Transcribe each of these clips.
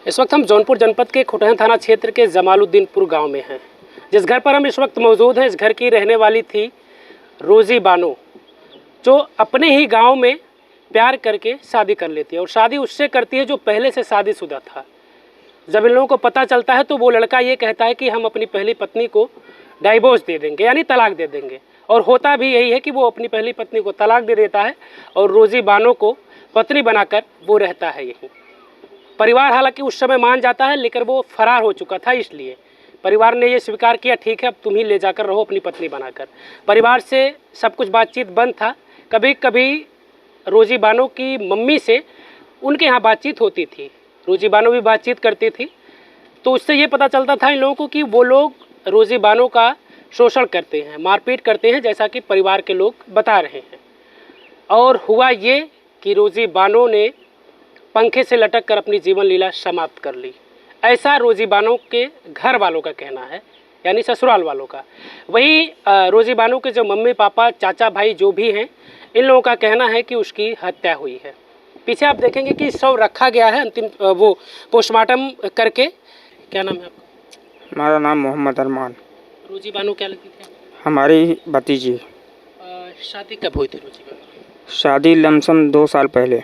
इस वक्त हम जौनपुर जनपद के खुटहन थाना क्षेत्र के जमालुद्दीनपुर गांव में हैं। जिस घर पर हम इस वक्त मौजूद हैं, इस घर की रहने वाली थी रोज़ी बानो, जो अपने ही गांव में प्यार करके शादी कर लेती है और शादी उससे करती है जो पहले से शादीशुदा था। जब इन लोगों को पता चलता है तो वो लड़का ये कहता है कि हम अपनी पहली पत्नी को डाइवोर्स दे देंगे, यानी तलाक दे देंगे। और होता भी यही है कि वो अपनी पहली पत्नी को तलाक दे देता है और रोज़ी बानो को पत्नी बनाकर वो रहता है यहीं। परिवार हालांकि उस समय मान जाता है, लेकिन वो फरार हो चुका था, इसलिए परिवार ने ये स्वीकार किया, ठीक है अब तुम ही ले जाकर रहो अपनी पत्नी बनाकर। परिवार से सब कुछ बातचीत बंद था। कभी कभी रोज़ी बानो की मम्मी से उनके यहाँ बातचीत होती थी, रोज़ी बानो भी बातचीत करती थी, तो उससे ये पता चलता था इन लोगों को कि वो लोग रोज़ी बानो का शोषण करते हैं, मारपीट करते हैं, जैसा कि परिवार के लोग बता रहे हैं। और हुआ ये कि रोज़ी बानो ने पंखे से लटक कर अपनी जीवन लीला समाप्त कर ली, ऐसा रोज़ी बानो के घर वालों का कहना है, यानी ससुराल वालों का। वहीं रोज़ी बानो के जो मम्मी पापा चाचा भाई जो भी हैं, इन लोगों का कहना है कि उसकी हत्या हुई है। पीछे आप देखेंगे कि शव रखा गया है अंतिम वो पोस्टमार्टम करके। क्या नाम है आपका? हमारा नाम मोहम्मद अरमान। रोज़ी बानो क्या लगती थी? हमारी भतीजी। शादी कब हुई थी रोज़ी बानो की? शादी लमसम 2 साल पहले।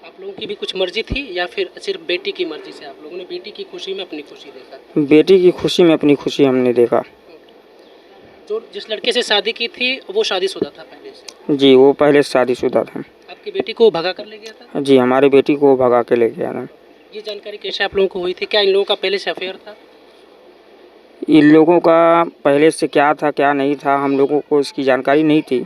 आप लोगों की भी कुछ मर्जी थी या फिर सिर्फ बेटी की मर्जी से आप लोगों ने बेटी की खुशी में अपनी खुशी देखा? बेटी की खुशी में अपनी खुशी हमने देखा। जो जिस लड़के से शादी की थी वो शादीशुदा था पहले से? जी, वो पहले से शादीशुदा था। आपकी बेटी को भगा कर ले गया था? जी, हमारी बेटी को भगा के ले गया था। ये जानकारी कैसे आप लोगों को हुई थी? क्या इन लोगों का पहले से अफेयर था? इन लोगों का पहले से क्या था क्या नहीं था, हम लोगों को इसकी जानकारी नहीं थी।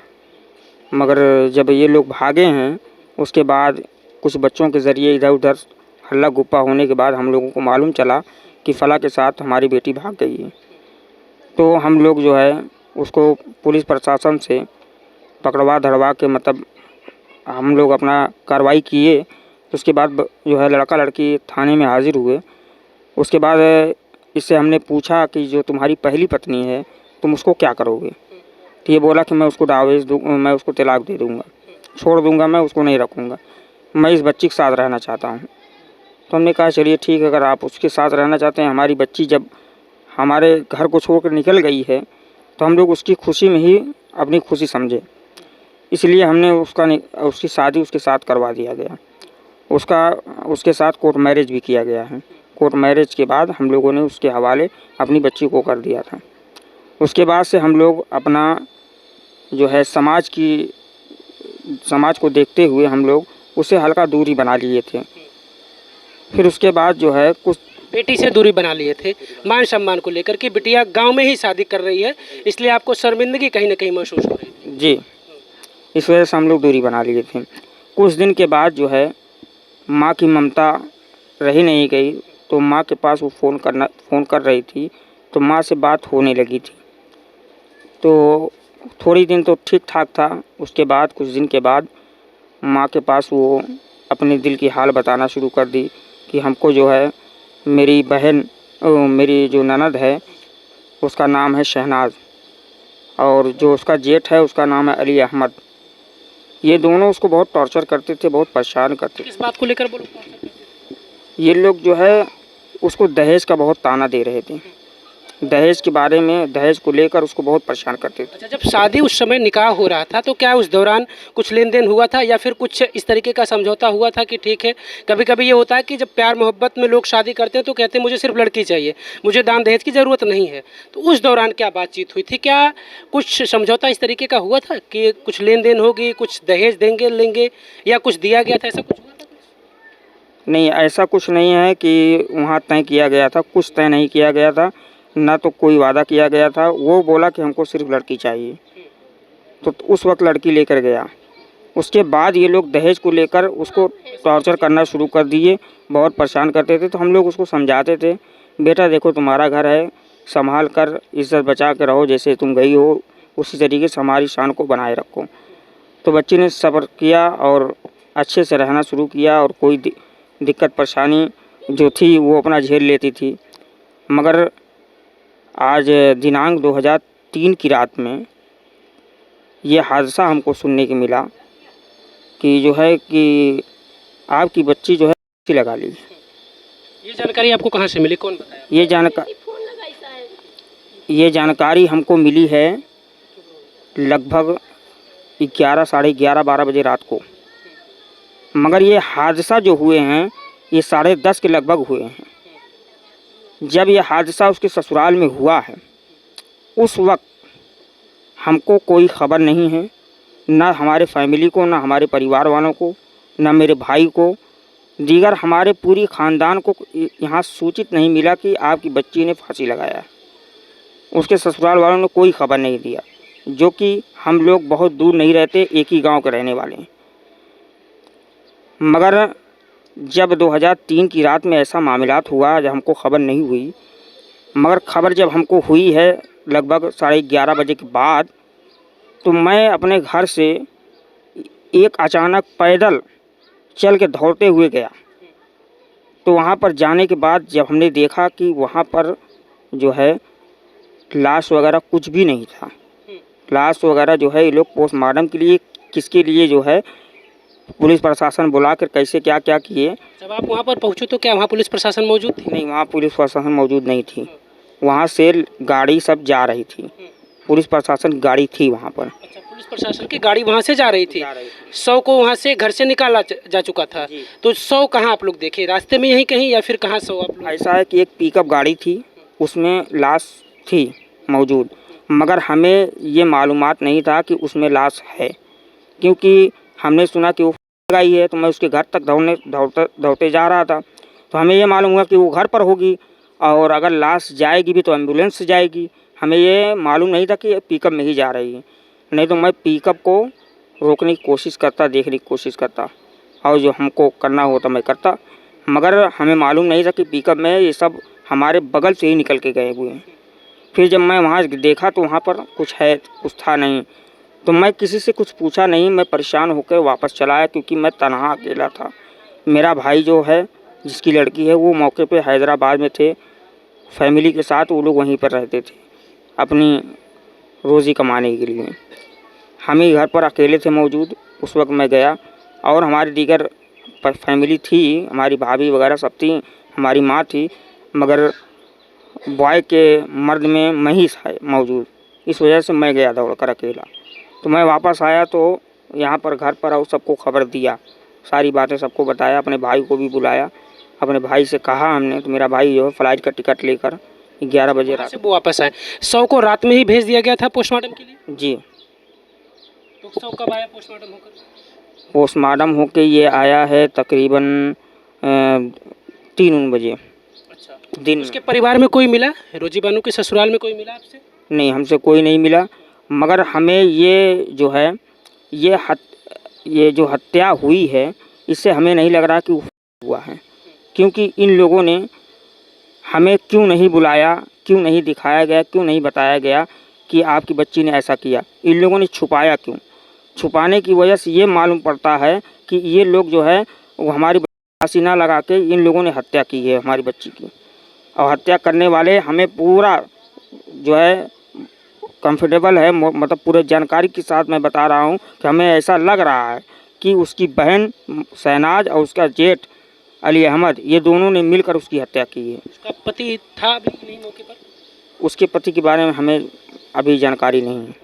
मगर जब ये लोग भागे हैं उसके बाद कुछ बच्चों के ज़रिए इधर उधर हल्ला गुप्पा होने के बाद हम लोगों को मालूम चला कि फ़लाँ के साथ हमारी बेटी भाग गई है। तो हम लोग जो है उसको पुलिस प्रशासन से पकड़वा धड़वा के मतलब हम लोग अपना कार्रवाई किए। उसके बाद जो है लड़का लड़की थाने में हाज़िर हुए। उसके बाद इससे हमने पूछा कि जो तुम्हारी पहली पत्नी है तुम उसको क्या करोगे? तो ये बोला कि मैं उसको डाइवोर्स मैं उसको तलाक दे दूँगा, छोड़ दूँगा, मैं उसको नहीं रखूँगा, मैं इस बच्ची के साथ रहना चाहता हूँ। तो हमने कहा चलिए ठीक है, अगर आप उसके साथ रहना चाहते हैं, हमारी बच्ची जब हमारे घर को छोड़कर निकल गई है तो हम लोग उसकी खुशी में ही अपनी खुशी समझे, इसलिए हमने उसकी शादी उसके साथ करवा दिया गया। उसके साथ कोर्ट मैरिज भी किया गया है। कोर्ट मैरिज के बाद हम लोगों ने उसके हवाले अपनी बच्ची को कर दिया था। उसके बाद से हम लोग अपना जो है समाज को देखते हुए हम लोग उससे हल्का दूरी बना लिए थे। फिर उसके बाद जो है कुछ बेटी से दूरी बना लिए थे मान सम्मान को लेकर कि बिटिया गांव में ही शादी कर रही है, इसलिए आपको शर्मिंदगी कहीं ना कहीं महसूस हो रही थी? जी, इस वजह से हम लोग दूरी बना लिए थे। कुछ दिन के बाद जो है माँ की ममता रही नहीं गई, तो माँ के पास वो फ़ोन कर रही थी, तो माँ से बात होने लगी थी। तो थोड़ी दिन तो ठीक ठाक था। उसके बाद कुछ दिन के बाद माँ के पास वो अपने दिल की हाल बताना शुरू कर दी कि हमको जो है मेरी बहन मेरी जो ननद है उसका नाम है शहनाज और जो उसका जेठ है उसका नाम है अली अहमद। ये दोनों उसको बहुत टॉर्चर करते थे, बहुत परेशान करते थे। किस बात को लेकर बोलो? ये लोग जो है उसको दहेज का बहुत ताना दे रहे थे, दहेज के बारे में, दहेज को लेकर उसको बहुत परेशान करते थे। अच्छा, जब शादी उस समय निकाह हो रहा था तो क्या उस दौरान कुछ लेन देन हुआ था या फिर कुछ इस तरीके का समझौता हुआ था कि ठीक है? कभी कभी ये होता है कि जब प्यार मोहब्बत में लोग शादी करते हैं तो कहते हैं मुझे सिर्फ लड़की चाहिए, मुझे दान दहेज की ज़रूरत नहीं है। तो उस दौरान क्या बातचीत हुई थी? क्या कुछ समझौता इस तरीके का हुआ था कि कुछ लेन देन होगी, कुछ दहेज देंगे लेंगे या कुछ दिया गया था, ऐसा कुछ हुआ था? नहीं, ऐसा कुछ नहीं है कि वहाँ तय किया गया था, कुछ तय नहीं किया गया था, ना तो कोई वादा किया गया था। वो बोला कि हमको सिर्फ लड़की चाहिए, तो उस वक्त लड़की लेकर गया। उसके बाद ये लोग दहेज को लेकर उसको टॉर्चर करना शुरू कर दिए, बहुत परेशान करते थे। तो हम लोग उसको समझाते थे, बेटा देखो तुम्हारा घर है, संभाल कर इज्जत बचा के रहो, जैसे तुम गई हो उसी तरीके से हमारी शान को बनाए रखो। तो बच्ची ने सब्र किया और अच्छे से रहना शुरू किया और कोई दिक्कत परेशानी जो थी वो अपना झेल लेती थी। मगर आज दिनांक 2003 की रात में ये हादसा हमको सुनने को मिला कि जो है कि आपकी बच्ची जो है फांसी लगा ली। ये जानकारी आपको कहाँ से मिली, कौन बताया? ये जानकारी हमको मिली है लगभग 11, साढ़े 11, 12 बजे रात को। मगर ये हादसा जो हुए हैं ये 10:30 के लगभग हुए हैं। जब ये हादसा उसके ससुराल में हुआ है उस वक्त हमको कोई ख़बर नहीं है, ना हमारे फैमिली को, ना हमारे परिवार वालों को, ना मेरे भाई को, दीगर हमारे पूरी ख़ानदान को यहाँ सूचित नहीं मिला कि आपकी बच्ची ने फांसी लगाया। उसके ससुराल वालों ने कोई ख़बर नहीं दिया, जो कि हम लोग बहुत दूर नहीं रहते, एक ही गांव के रहने वाले हैं। मगर जब 2003 की रात में ऐसा मामलात हुआ, जब हमको ख़बर नहीं हुई, मगर ख़बर जब हमको हुई है लगभग 11:30 बजे के बाद, तो मैं अपने घर से एक अचानक पैदल चल के दौड़ते हुए गया। तो वहाँ पर जाने के बाद जब हमने देखा कि वहाँ पर जो है लाश वगैरह कुछ भी नहीं था। लाश वगैरह जो है ये लोग पोस्टमार्टम के लिए, किसके लिए जो है पुलिस प्रशासन बुला कर कैसे क्या क्या किए। जब आप वहाँ पर पहुँचे तो क्या वहाँ पुलिस प्रशासन मौजूद थी? नहीं, वहाँ पुलिस प्रशासन मौजूद नहीं थी। वहाँ से गाड़ी सब जा रही थी, पुलिस प्रशासन गाड़ी थी वहाँ पर। अच्छा, पुलिस प्रशासन की गाड़ी वहाँ से जा रही थी। 100 को वहाँ से घर से निकाला जा चुका था। तो 100 कहाँ आप लोग देखे, रास्ते में यहीं कहीं या फिर कहाँ 100 आप लोग? ऐसा है कि एक पिकअप गाड़ी थी, उसमें लाश थी मौजूद, मगर हमें ये मालूमात नहीं था कि उसमें लाश है, क्योंकि हमने सुना कि वो गई है। तो मैं उसके घर तक दौड़ते जा रहा था, तो हमें ये मालूम हुआ कि वो घर पर होगी, और अगर लाश जाएगी भी तो एम्बुलेंस से जाएगी। हमें ये मालूम नहीं था कि पिकअप में ही जा रही है, नहीं तो मैं पिकअप को रोकने की कोशिश करता, देखने की कोशिश करता, और जो हमको करना होता मैं करता। मगर हमें मालूम नहीं था कि पिकअप में ये सब हमारे बगल से ही निकल के गए हुए हैं। फिर जब मैं वहाँ देखा तो वहाँ पर कुछ था नहीं, तो मैं किसी से कुछ पूछा नहीं, मैं परेशान होकर वापस चला आया, क्योंकि मैं तनहा अकेला था। मेरा भाई जो है, जिसकी लड़की है, वो मौके पे हैदराबाद में थे फैमिली के साथ, वो लोग वहीं पर रहते थे अपनी रोज़ी कमाने के लिए। हम ही घर पर अकेले थे मौजूद। उस वक्त मैं गया, और हमारी दीगर फैमिली थी, हमारी भाभी वगैरह सब थी, हमारी माँ थी, मगर बॉय के मर्द में मैं ही मौजूद। इस वजह से मैं गया दौड़ कर अकेला। तो मैं वापस आया तो यहाँ पर घर पर और सबको खबर दिया, सारी बातें सबको बताया, अपने भाई को भी बुलाया, अपने भाई से कहा हमने। तो मेरा भाई जो है फ्लाइट का टिकट लेकर 11 बजे रात से वो वापस आए। 100 को रात में ही भेज दिया गया था पोस्टमार्टम के लिए? जी। तो 100 कब आया पोस्टमार्टम होकर? पोस्टमार्टम होके ये आया है तकरीबन 3 बजे। अच्छा, दिन। उसके परिवार में कोई मिला? रोजी बानू के ससुराल में कोई मिला आपसे? नहीं, हमसे कोई नहीं मिला, मगर हमें ये जो है ये जो हत्या हुई है, इससे हमें नहीं लग रहा कि हुआ है, क्योंकि इन लोगों ने हमें क्यों नहीं बुलाया, क्यों नहीं दिखाया गया, क्यों नहीं बताया गया कि आपकी बच्ची ने ऐसा किया। इन लोगों ने छुपाया क्यों? छुपाने की वजह से ये मालूम पड़ता है कि ये लोग जो है वो हमारी फांसी ना लगा के इन लोगों ने हत्या की है हमारी बच्ची की। और हत्या करने वाले हमें पूरा जो है कंफर्टेबल है, मतलब पूरे जानकारी के साथ मैं बता रहा हूँ कि हमें ऐसा लग रहा है कि उसकी बहन शहनाज और उसका जेठ अली अहमद, ये दोनों ने मिलकर उसकी हत्या की है। उसका पति था अभी नहीं मौके पर? उसके पति के बारे में हमें अभी जानकारी नहीं है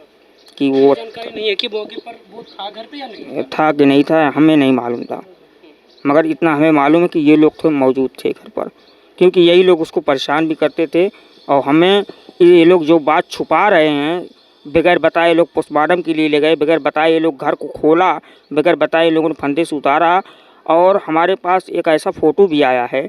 कि वो जानकारी नहीं है कि मौके पर वो था घर पे या नहीं था कि नहीं था, हमें नहीं मालूम था। मगर इतना हमें मालूम है कि ये लोग तो मौजूद थे घर पर, क्योंकि यही लोग उसको परेशान भी करते थे। और हमें ये लोग जो बात छुपा रहे हैं, बगैर बताए लोग पोस्टमार्टम के लिए ले गए, बगैर बताए ये लोग घर को खोला, बगैर बताए लोगों ने फंदे से उतारा। और हमारे पास एक ऐसा फ़ोटो भी आया है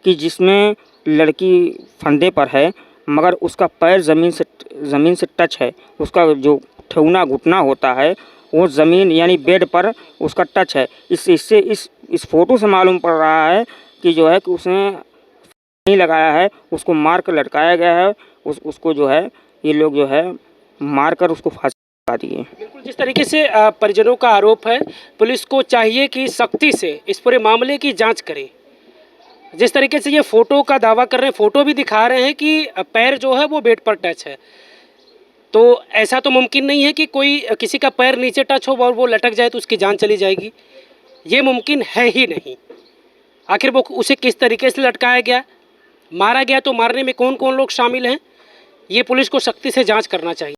कि जिसमें लड़की फंदे पर है, मगर उसका पैर ज़मीन से टच है, उसका जो ठेहुना घुटना होता है वो ज़मीन यानी बेड पर उसका टच है। इससे इस फ़ोटो से मालूम पड़ रहा है कि जो है कि उसने नहीं लगाया है, उसको मार कर लटकाया गया है। उसको जो है ये लोग जो है मार कर उसको फांसी लगा दिए। बिल्कुल, जिस तरीके से परिजनों का आरोप है, पुलिस को चाहिए कि सख्ती से इस पूरे मामले की जांच करे। जिस तरीके से ये फ़ोटो का दावा कर रहे हैं, फ़ोटो भी दिखा रहे हैं कि पैर जो है वो बेड पर टच है, तो ऐसा तो मुमकिन नहीं है कि कोई किसी का पैर नीचे टच हो और वो लटक जाए तो उसकी जान चली जाएगी। ये मुमकिन है ही नहीं। आखिर वो उसे किस तरीके से लटकाया गया, मारा गया तो मारने में कौन कौन लोग शामिल हैं, ये पुलिस को सख्ती से जांच करना चाहिए।